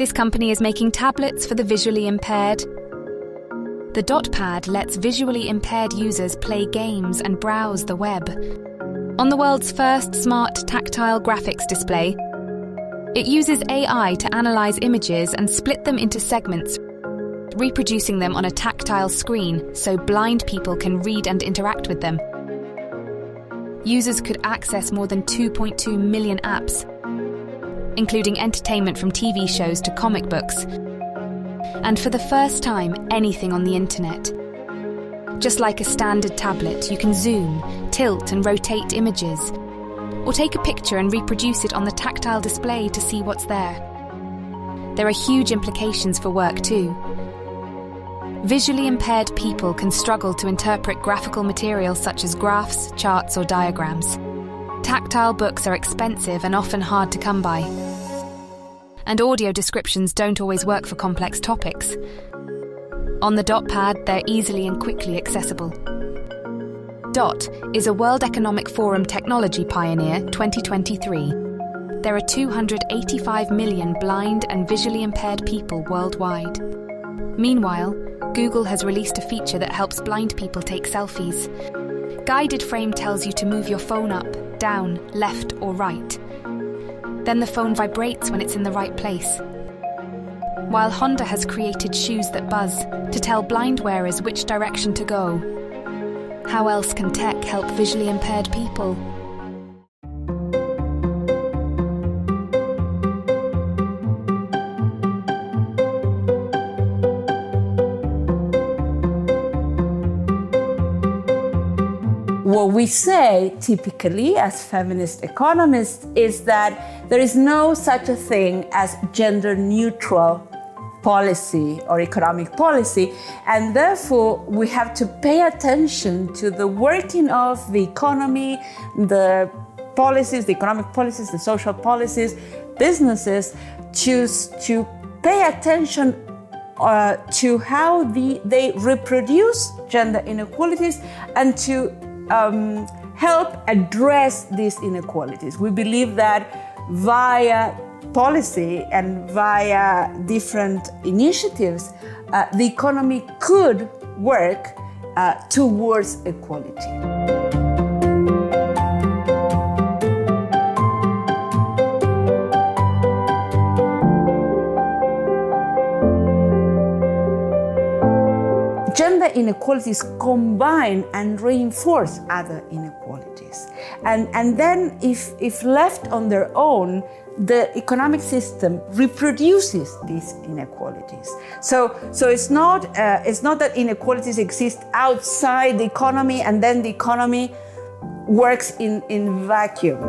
This company is making tablets for the visually impaired. The DotPad lets visually impaired users play games and browse the web. On the world's first smart tactile graphics display, it uses AI to analyze images and split them into segments, reproducing them on a tactile screen so blind people can read and interact with them. Users could access more than 2.2 million apps, including entertainment from TV shows to comic books, and for the first time, anything on the internet. Just like a standard tablet, you can zoom, tilt and rotate images, or take a picture and reproduce it on the tactile display to see what's there. There are huge implications for work too. Visually impaired people can struggle to interpret graphical materials such as graphs, charts or diagrams. Tactile books are expensive and often hard to come by. And audio descriptions don't always work for complex topics. On the DotPad, they're easily and quickly accessible. DOT is a World Economic Forum Technology Pioneer 2023. There are 285 million blind and visually impaired people worldwide. Meanwhile, Google has released a feature that helps blind people take selfies. Guided Frame tells you to move your phone up, down, left or right. Then the phone vibrates when it's in the right place. While Honda has created shoes that buzz to tell blind wearers which direction to go. How else can tech help visually impaired people? we say typically as feminist economists is that there is no such a thing as gender neutral policy or economic policy, and therefore we have to pay attention to the working of the economy, the policies, the economic policies, the social policies, businesses, to pay attention to how they reproduce gender inequalities and to help address these inequalities. We believe that via policy and via different initiatives, the economy could work towards equality. Gender inequalities combine and reinforce other inequalities. And then if left on their own, the economic system reproduces these inequalities. So it's not that inequalities exist outside the economy and then the economy works in vacuum.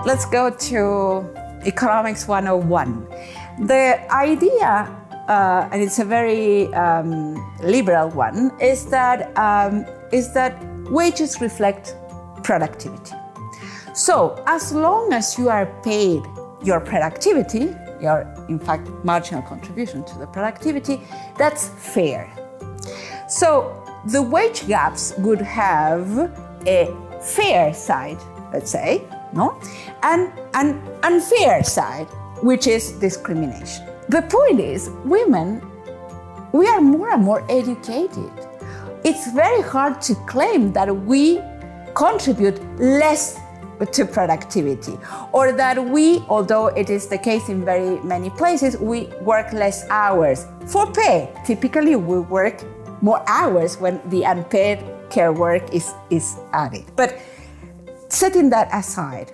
Let's go to Economics 101. The idea, and it's a very liberal one, is that wages reflect productivity. So as long as you are paid your productivity, your, in fact, marginal contribution to the productivity, that's fair. So the wage gaps would have a fair side, let's say, no? And an unfair side, which is discrimination. The point is, women, we are more and more educated. It's very hard to claim that we contribute less to productivity, or that we, although it is the case in very many places, we work less hours for pay. Typically, we work more hours when the unpaid care work is added. But setting that aside,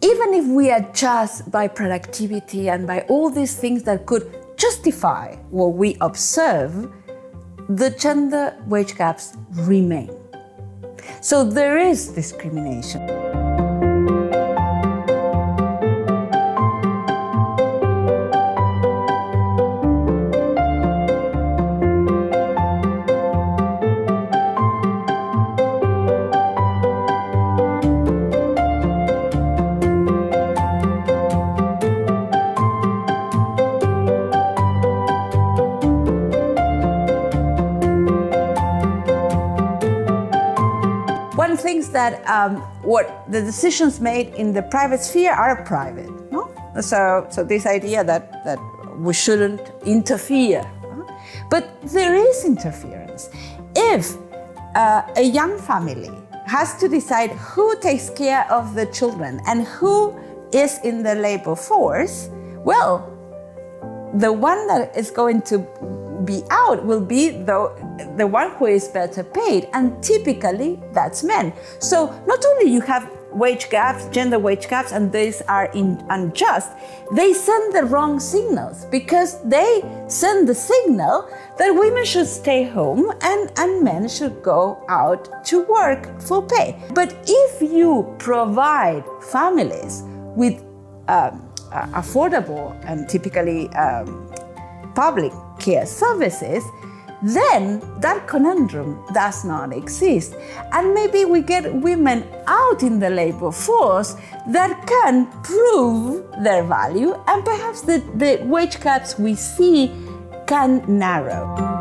even if we adjust by productivity and by all these things that could justify what we observe, the gender wage gaps remain. So there is discrimination. Things that what the decisions made in the private sphere are private, no? So this idea that we shouldn't interfere, but there is interference. If a young family has to decide who takes care of the children and who is in the labor force, well, the one that is going to be out will be the one who is better paid, and typically that's men. So not only you have wage gaps, gender wage gaps, and these are unjust, they send the wrong signals, because they send the signal that women should stay home and men should go out to work for pay. But if you provide families with affordable and typically public care services, then that conundrum does not exist. And maybe we get women out in the labor force that can prove their value, and perhaps the wage gaps we see can narrow.